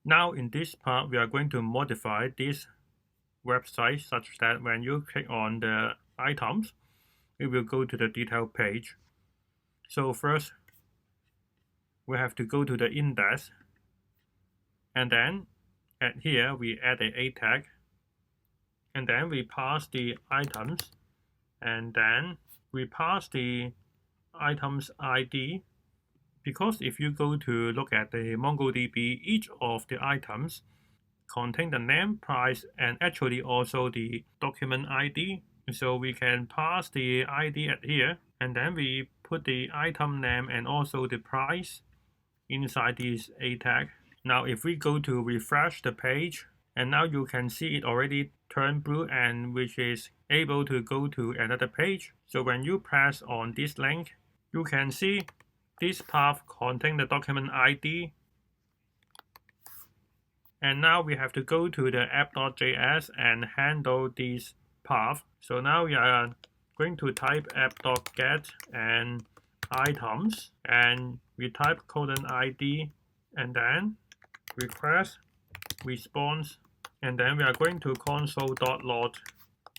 Now in this part, we are going to modify this website such that when you click on the items, it will go to the detail page. So first, we have to go to the index, and then at here we add an A tag, and then we pass the items, and then we pass the items ID, because if you go to look at the MongoDB, each of the items contain the name, price, and actually also the document ID. So we can pass the ID at here, and then we put the item name and also the price inside this A tag. Now if we go to refresh the page, and now you can see it already turned blue, and which is able to go to another page. So when you press on this link, you can see this path contains the document ID. And now we have to go to the app.js and handle this path. So now we are going to type app.get and items, and we type colon ID, and then request response, and then we are going to console.log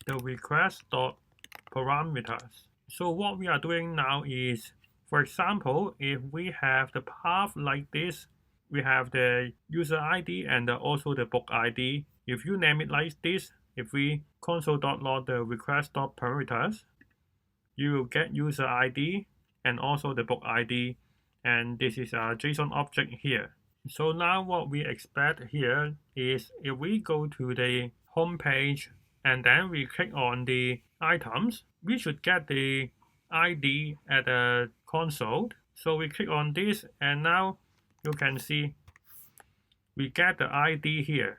the request.parameters. So what we are doing now is, for example, if we have the path like this, we have the user ID and also the book ID. If you name it like this, if we console.log the request.parameters, you will get user ID and also the book ID, and this is a JSON object here. So now what we expect here is, if we go to the home page and then we click on the items, we should get the ID at the console. So we click on this, and now you can see we get the ID here.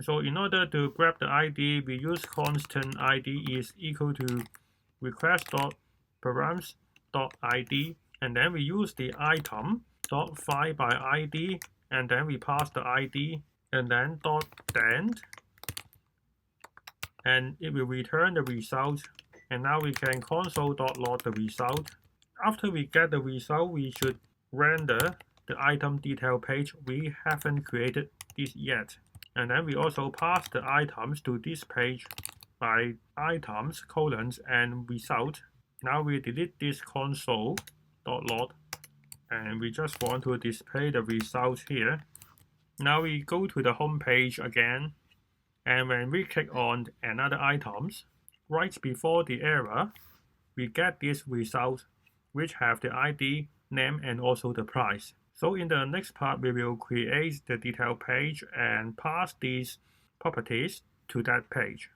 So in order to grab the ID, we use constant ID is equal to request.params.id, and then we use the item.find by ID, and then we pass the ID, and then .dent, and it will return the result. And now we can console.log the result. After we get the result, we should render the item detail page. We haven't created this yet. And then we also pass the items to this page by items, colons, and result. Now we delete this console.log, and we just want to display the results here. Now we go to the home page again, and when we click on another items, right before the error, we get this result, which have the ID, name, and also the price. So in the next part, we will create the detail page and pass these properties to that page.